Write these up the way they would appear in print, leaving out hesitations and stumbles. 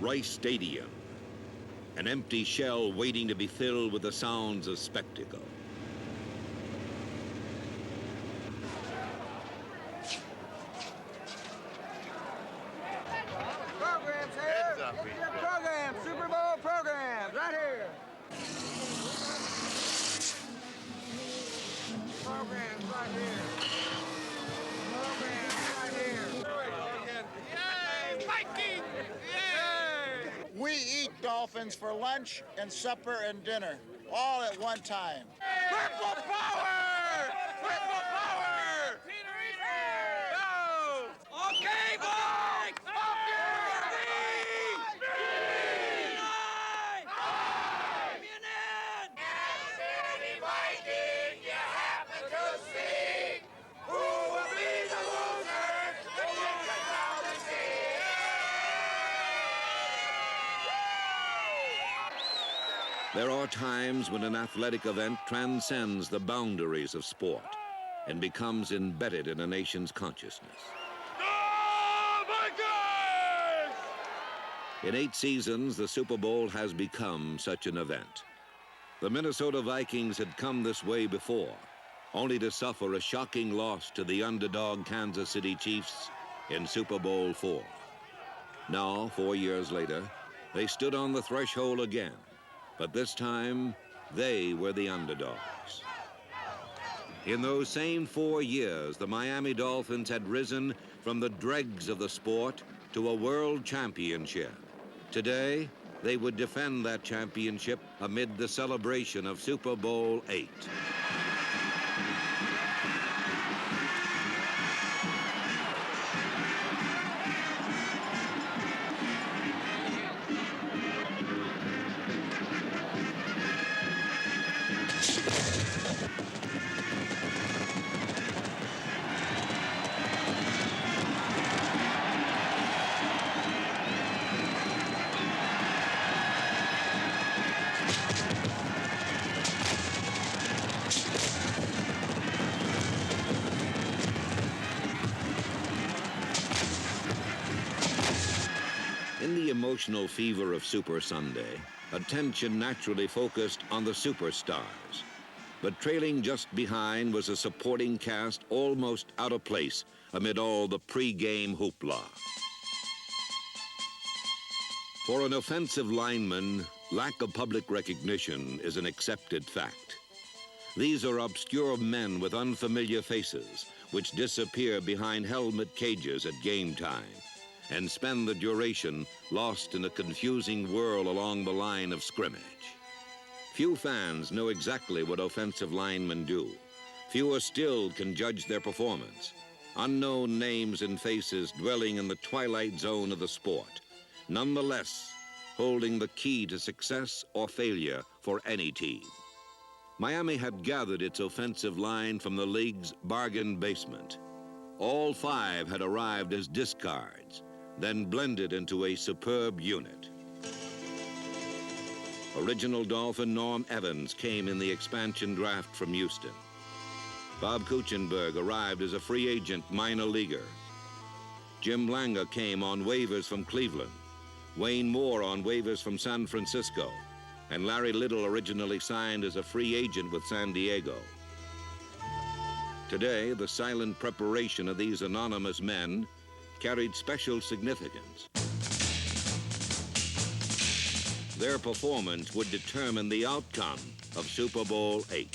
Rice Stadium, an empty shell waiting to be filled with the sounds of spectacle. Programs here. Get your programs, Super Bowl programs, right here. Programs right here. Programs right here. Yay, Vikings! Yay! We eat dolphins for lunch and supper and dinner, all at one time. Triple power! Triple power! Peter Eater! Go! Okay, boys! There are times when an athletic event transcends the boundaries of sport and becomes embedded in a nation's consciousness. In 8 seasons, the Super Bowl has become such an event. The Minnesota Vikings had come this way before, only to suffer a shocking loss to the underdog Kansas City Chiefs in Super Bowl IV. Now, 4 years later, they stood on the threshold again. But this time, they were the underdogs. In those same 4 years, the Miami Dolphins had risen from the dregs of the sport to a world championship. Today, they would defend that championship amid the celebration of Super Bowl VIII. In the emotional fever of Super Sunday, attention naturally focused on the superstars. But trailing just behind was a supporting cast almost out of place amid all the pre-game hoopla. For an offensive lineman, lack of public recognition is an accepted fact. These are obscure men with unfamiliar faces, which disappear behind helmet cages at game time and spend the duration lost in a confusing whirl along the line of scrimmage. Few fans know exactly what offensive linemen do. Fewer still can judge their performance. Unknown names and faces dwelling in the twilight zone of the sport, nonetheless holding the key to success or failure for any team. Miami had gathered its offensive line from the league's bargain basement. All 5 had arrived as discards, then blended into a superb unit. Original Dolphin Norm Evans came in the expansion draft from Houston. Bob Kuchenberg arrived as a free agent minor leaguer. Jim Langer came on waivers from Cleveland, Wayne Moore on waivers from San Francisco, and Larry Little originally signed as a free agent with San Diego. Today, the silent preparation of these anonymous men carried special significance. Their performance would determine the outcome of Super Bowl VIII.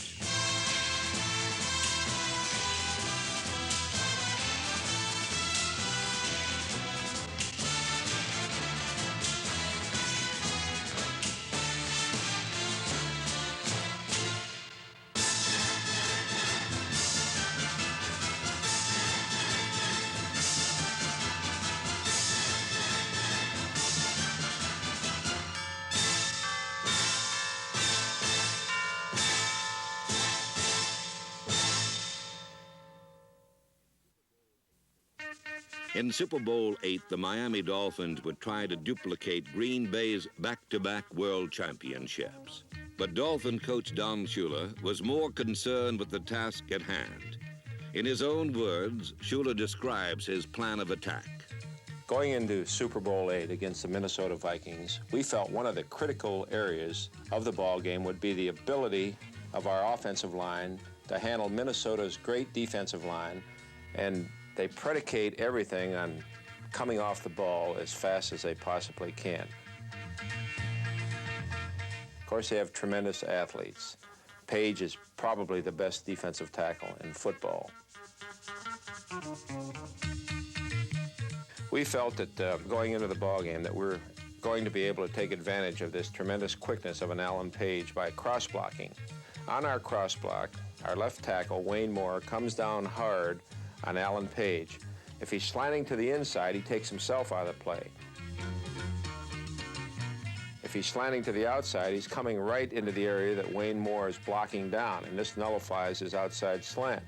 In Super Bowl VIII, the Miami Dolphins would try to duplicate Green Bay's back-to-back world championships. But Dolphin coach Don Shula was more concerned with the task at hand. In his own words, Shula describes his plan of attack. Going into Super Bowl VIII against the Minnesota Vikings, we felt one of the critical areas of the ball game would be the ability of our offensive line to handle Minnesota's great defensive line, and they predicate everything on coming off the ball as fast as they possibly can. Of course, they have tremendous athletes. Page is probably the best defensive tackle in football. We felt that going into the ballgame that we're going to be able to take advantage of this tremendous quickness of an Alan Page by cross-blocking. On our cross-block, our left tackle, Wayne Moore, comes down hard on Alan Page. If he's slanting to the inside, he takes himself out of the play. If he's slanting to the outside, he's coming right into the area that Wayne Moore is blocking down, and this nullifies his outside slant.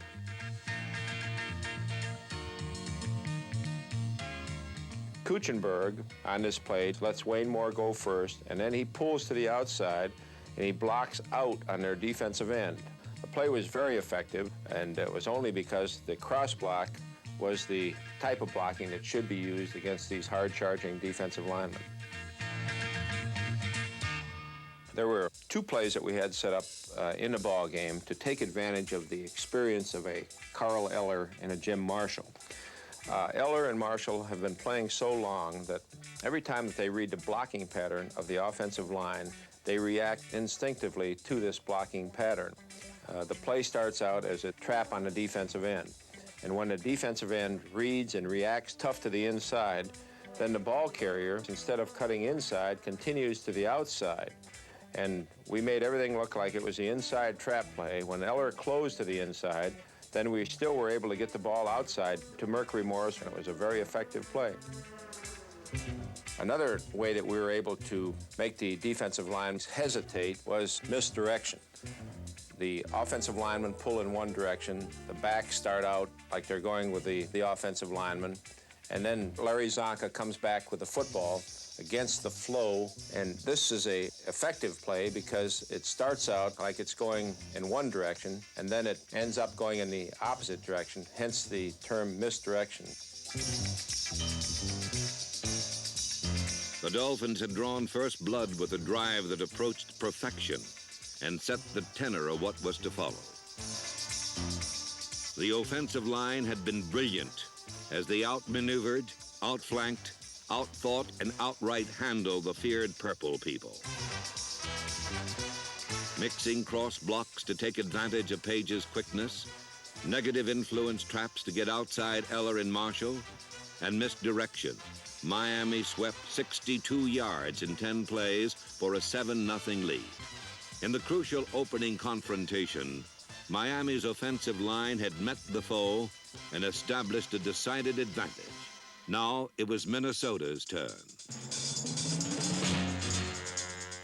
Kuchenberg, on this play, lets Wayne Moore go first, and then he pulls to the outside, and he blocks out on their defensive end. The play was very effective, and it was only because the cross block was the type of blocking that should be used against these hard-charging defensive linemen. There were two plays that we had set up in the ball game to take advantage of the experience of a Carl Eller and a Jim Marshall. Eller and Marshall have been playing so long that every time that they read the blocking pattern of the offensive line, they react instinctively to this blocking pattern. The play starts out as a trap on the defensive end. And when the defensive end reads and reacts tough to the inside, then the ball carrier, instead of cutting inside, continues to the outside. And we made everything look like it was the inside trap play. When Eller closed to the inside, then we still were able to get the ball outside to Mercury Morris, and it was a very effective play. Another way that we were able to make the defensive lines hesitate was misdirection. The offensive linemen pull in one direction, the backs start out like they're going with the offensive lineman, and then Larry Csonka comes back with the football against the flow, and this is a effective play because it starts out like it's going in one direction, and then it ends up going in the opposite direction, hence the term misdirection. The Dolphins had drawn first blood with a drive that approached perfection and set the tenor of what was to follow. The offensive line had been brilliant as they outmaneuvered, outflanked, outthought, and outright handled the feared purple people. Mixing cross blocks to take advantage of Page's quickness, negative influence traps to get outside Eller and Marshall, and misdirection, Miami swept 62 yards in 10 plays for a 7-0 lead. In the crucial opening confrontation, Miami's offensive line had met the foe and established a decided advantage. Now it was Minnesota's turn.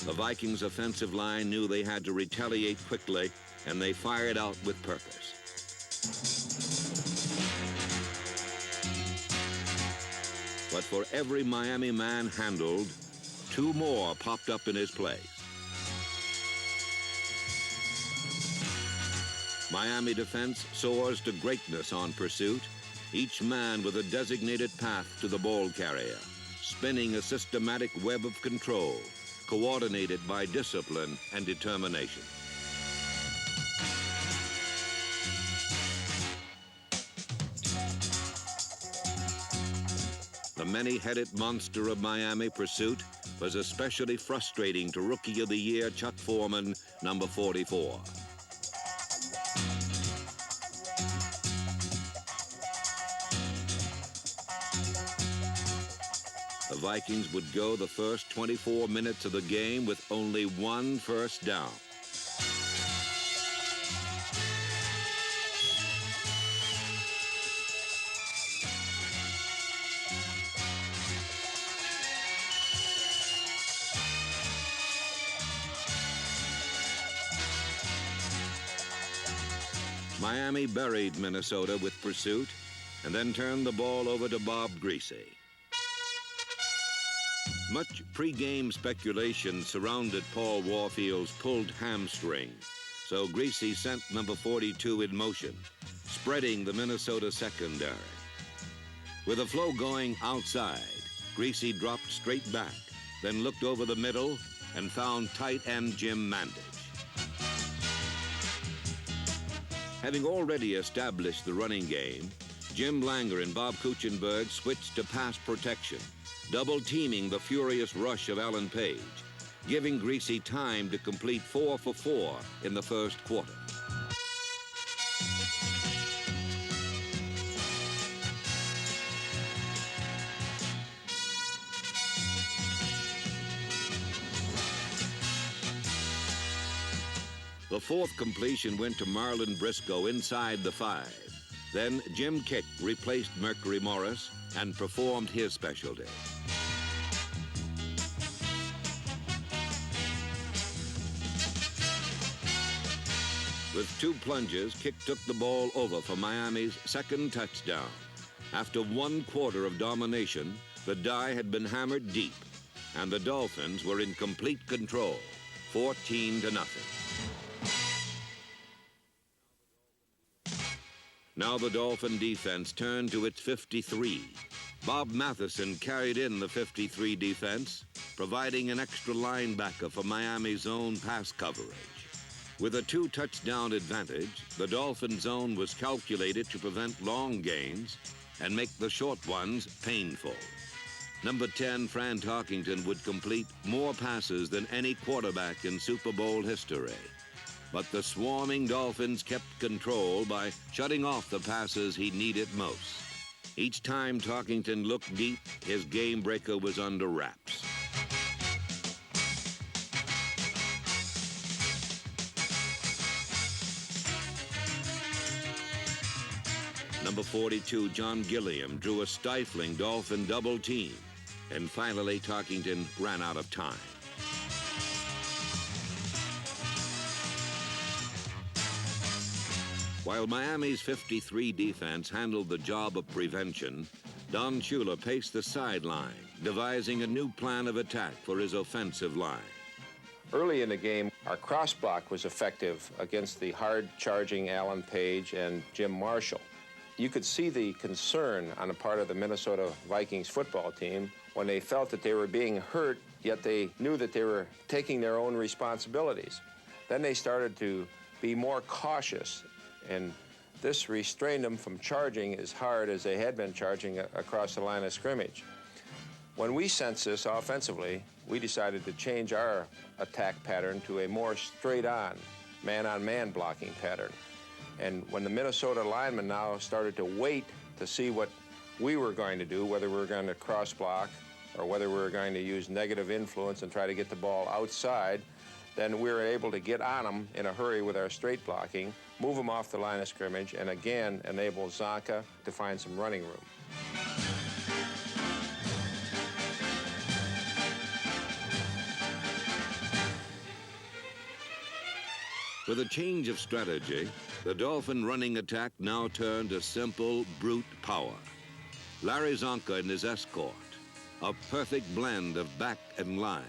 The Vikings' offensive line knew they had to retaliate quickly, and they fired out with purpose. But for every Miami man handled, 2 more popped up in his place. Miami defense soars to greatness on pursuit, each man with a designated path to the ball carrier, spinning a systematic web of control, coordinated by discipline and determination. The many-headed monster of Miami pursuit was especially frustrating to Rookie of the Year Chuck Foreman, number 44. The Vikings would go the first 24 minutes of the game with only 1 first down. Miami buried Minnesota with pursuit and then turned the ball over to Bob Griese. Much pre-game speculation surrounded Paul Warfield's pulled hamstring, so Griese sent number 42 in motion, spreading the Minnesota secondary. With the flow going outside, Griese dropped straight back, then looked over the middle and found tight end Jim Mandich. Having already established the running game, Jim Langer and Bob Kuchenberg switched to pass protection, double-teaming the furious rush of Alan Page, giving Griese time to complete 4 for 4 in the first quarter. The fourth completion went to Marlon Briscoe inside the 5. Then Jim Kiick replaced Mercury Morris and performed his specialty. With 2 plunges, Kiick took the ball over for Miami's second touchdown. After 1 quarter of domination, the die had been hammered deep, and the Dolphins were in complete control, 14-0. Now the Dolphin defense turned to its 53. Bob Matheson carried in the 53 defense, providing an extra linebacker for Miami's zone pass coverage. With a 2-touchdown advantage, the Dolphin zone was calculated to prevent long gains and make the short ones painful. Number 10, Fran Tarkington, would complete more passes than any quarterback in Super Bowl history. But the swarming Dolphins kept control by shutting off the passes he needed most. Each time Tarkington looked deep, his game breaker was under wraps. Number 42, John Gilliam, drew a stifling Dolphin double team, and finally Tarkington ran out of time. While Miami's 53 defense handled the job of prevention, Don Shula paced the sideline, devising a new plan of attack for his offensive line. Early in the game, our cross block was effective against the hard-charging Alan Page and Jim Marshall. You could see the concern on the part of the Minnesota Vikings football team when they felt that they were being hurt, yet they knew that they were taking their own responsibilities. Then they started to be more cautious, and this restrained them from charging as hard as they had been charging across the line of scrimmage. When we sensed this offensively, we decided to change our attack pattern to a more straight-on, man-on-man blocking pattern. And when the Minnesota linemen now started to wait to see what we were going to do, whether we were going to cross block or whether we were going to use negative influence and try to get the ball outside, then we were able to get on them in a hurry with our straight blocking, move them off the line of scrimmage, and again enable Csonka to find some running room. With a change of strategy, the Dolphin running attack now turned to simple, brute power. Larry Csonka and his escort, a perfect blend of back and line,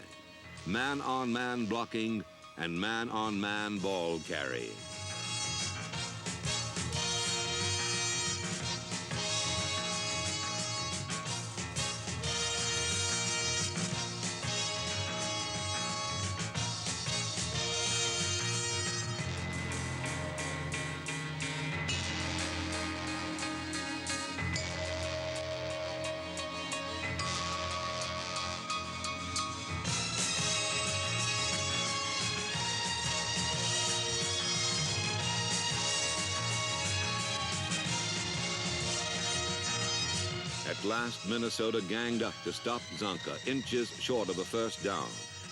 man-on-man blocking and man-on-man ball carrying. At last, Minnesota ganged up to stop Csonka, inches short of a first down,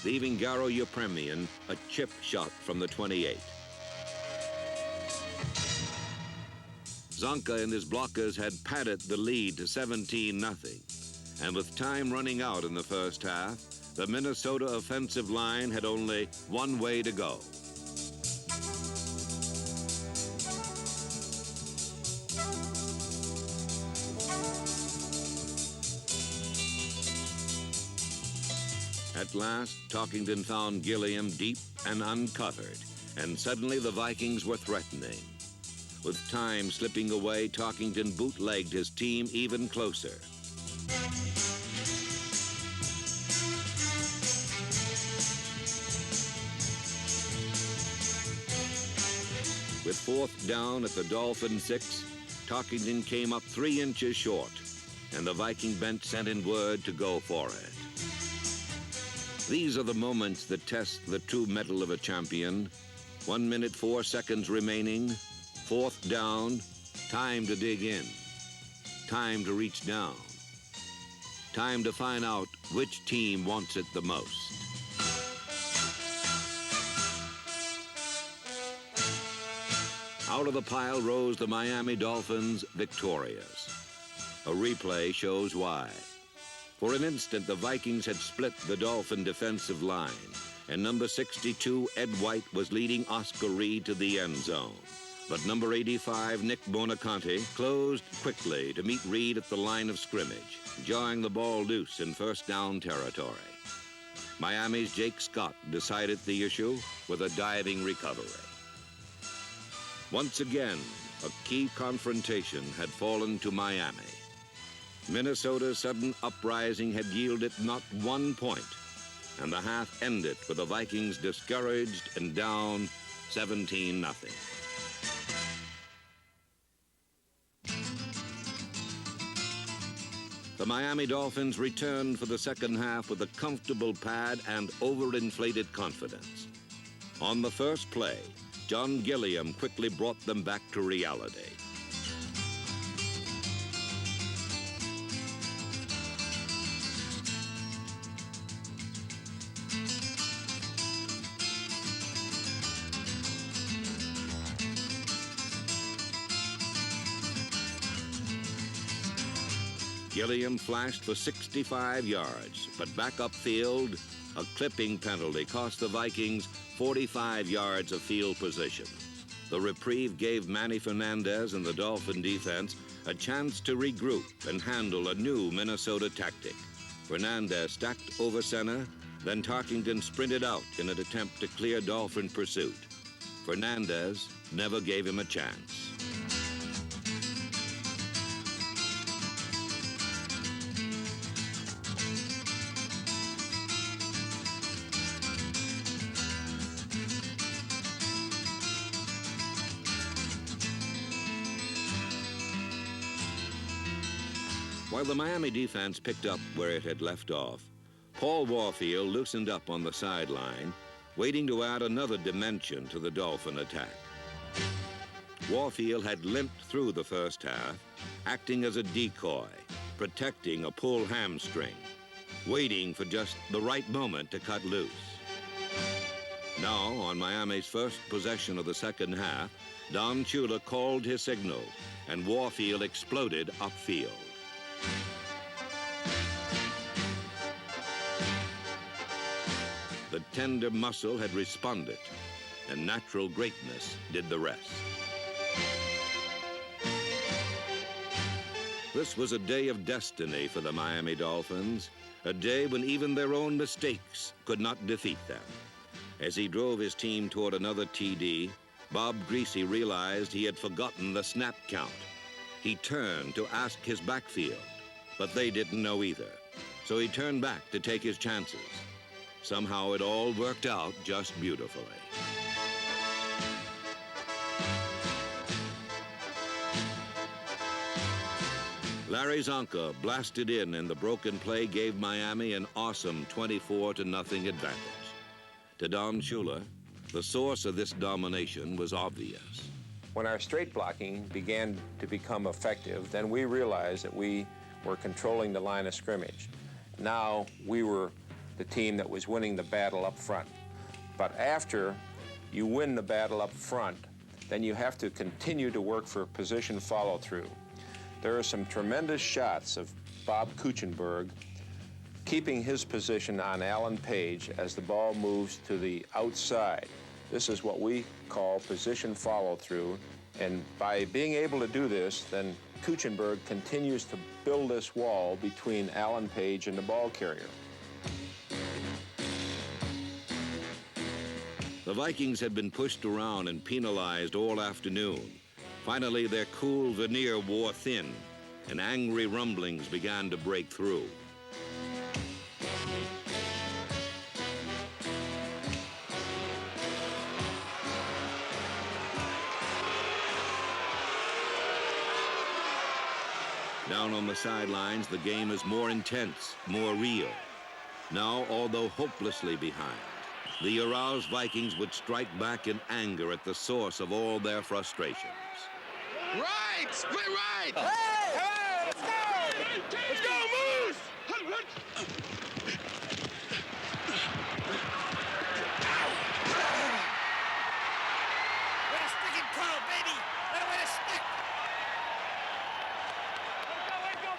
leaving Garo Yepremian a chip shot from the 28. Csonka and his blockers had padded the lead to 17-0, and with time running out in the first half, the Minnesota offensive line had only one way to go. At last, Tarkington found Gilliam deep and uncovered, and suddenly the Vikings were threatening. With time slipping away, Tarkington bootlegged his team even closer. With fourth down at the Dolphin 6, Tarkington came up 3 inches short, and the Viking bench sent in word to go for it. These are the moments that test the true mettle of a champion. 1 minute, 4 seconds remaining. Fourth down. Time to dig in. Time to reach down. Time to find out which team wants it the most. Out of the pile rose the Miami Dolphins victorious. A replay shows why. For an instant, the Vikings had split the Dolphin defensive line, and number 62, Ed White, was leading Oscar Reed to the end zone. But number 85, Nick Buoniconti, closed quickly to meet Reed at the line of scrimmage, jawing the ball loose in first down territory. Miami's Jake Scott decided the issue with a diving recovery. Once again, a key confrontation had fallen to Miami. Minnesota's sudden uprising had yielded not 1 point, and the half ended with the Vikings discouraged and down 17-0. The Miami Dolphins returned for the second half with a comfortable pad and overinflated confidence. On the first play, John Gilliam quickly brought them back to reality. Gilliam flashed for 65 yards, but back upfield, a clipping penalty cost the Vikings 45 yards of field position. The reprieve gave Manny Fernandez and the Dolphin defense a chance to regroup and handle a new Minnesota tactic. Fernandez stacked over center, then Tarkington sprinted out in an attempt to clear Dolphin pursuit. Fernandez never gave him a chance. While the Miami defense picked up where it had left off, Paul Warfield loosened up on the sideline, waiting to add another dimension to the Dolphin attack. Warfield had limped through the first half, acting as a decoy, protecting a pulled hamstring, waiting for just the right moment to cut loose. Now, on Miami's first possession of the second half, Don Shula called his signal, and Warfield exploded upfield. The tender muscle had responded, and natural greatness did the rest. This was a day of destiny for the Miami Dolphins, a day when even their own mistakes could not defeat them. As he drove his team toward another TD, Bob Griese realized he had forgotten the snap count. He turned to ask his backfield, but they didn't know either. So he turned back to take his chances. Somehow it all worked out just beautifully. Larry Csonka blasted in, and the broken play gave Miami an awesome 24-0 advantage. To Don Shula, the source of this domination was obvious. When our straight blocking began to become effective, then we realized that we were controlling the line of scrimmage. Now we were the team that was winning the battle up front. But after you win the battle up front, then you have to continue to work for position follow-through. There are some tremendous shots of Bob Kuechenberg keeping his position on Alan Page as the ball moves to the outside. This is what we call position follow-through, and by being able to do this, then Kuechenberg continues to build this wall between Alan Page and the ball carrier. The Vikings had been pushed around and penalized all afternoon, Finally, their cool veneer wore thin, and angry rumblings began to break through. Down on the sidelines, the game is more intense, more real. Now, although hopelessly behind, the aroused Vikings would strike back in anger at the source of all their frustrations. Right! Split right! Hey! Hey! Let's go! Let's go, Moose! Way to stick it, Carl, baby! Way to stick!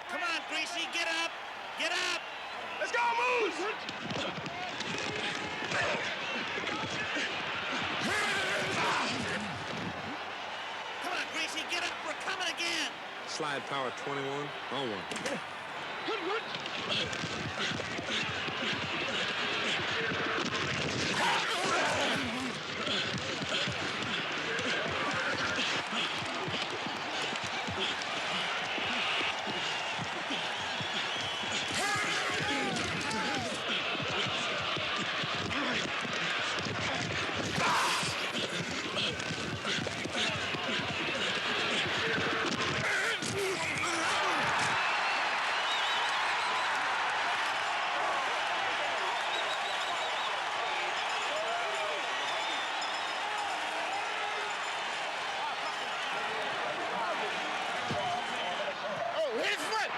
Come on, Griese, get up! Get up! Let's go, Moose! Come on, Griese, get up! We're coming again! Slide power 21 on one. Oh, hit his foot!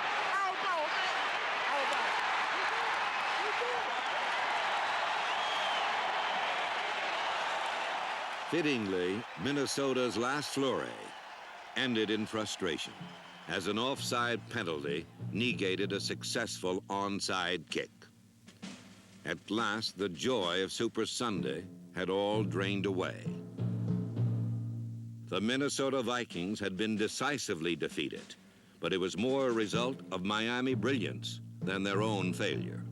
Fittingly, Minnesota's last flurry ended in frustration as an offside penalty negated a successful onside kick. At last, the joy of Super Sunday had all drained away. The Minnesota Vikings had been decisively defeated, but it was more a result of Miami brilliance than their own failure.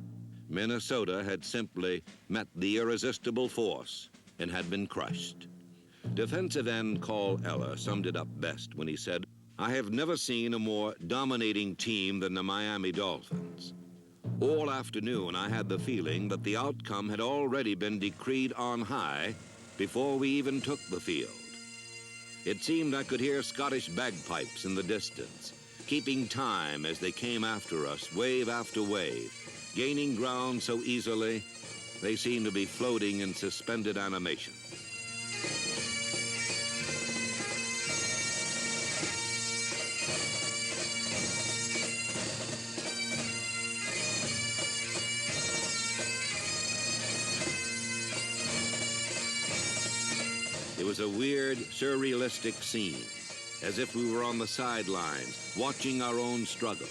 Minnesota had simply met the irresistible force and had been crushed. Defensive end Carl Eller summed it up best when he said, "I have never seen a more dominating team than the Miami Dolphins. All afternoon, I had the feeling that the outcome had already been decreed on high before we even took the field. It seemed I could hear Scottish bagpipes in the distance, keeping time as they came after us, wave after wave, gaining ground so easily, they seemed to be floating in suspended animation." It was a weird, surrealistic scene, as if we were on the sidelines, watching our own struggle,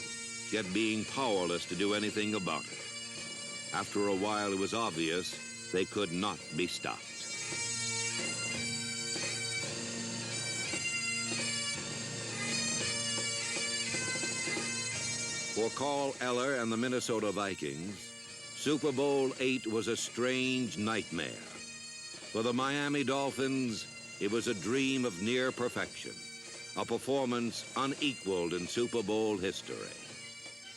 yet being powerless to do anything about it. After a while, it was obvious they could not be stopped. For Carl Eller and the Minnesota Vikings, Super Bowl VIII was a strange nightmare. For the Miami Dolphins, it was a dream of near perfection, a performance unequaled in Super Bowl history.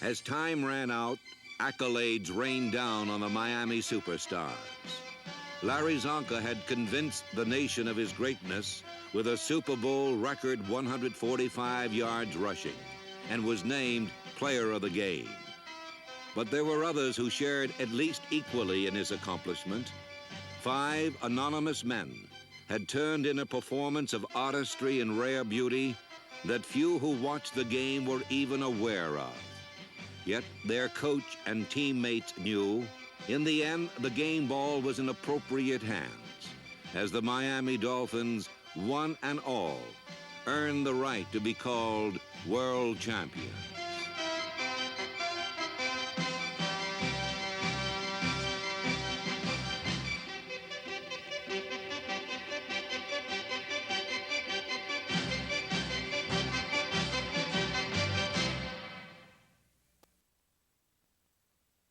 As time ran out, accolades rained down on the Miami superstars. Larry Csonka had convinced the nation of his greatness with a Super Bowl record 145 yards rushing and was named Player of the Game. But there were others who shared at least equally in his accomplishment. 5 anonymous men had turned in a performance of artistry and rare beauty that few who watched the game were even aware of. Yet their coach and teammates knew, in the end, the game ball was in appropriate hands, as the Miami Dolphins, one and all, earned the right to be called world champions.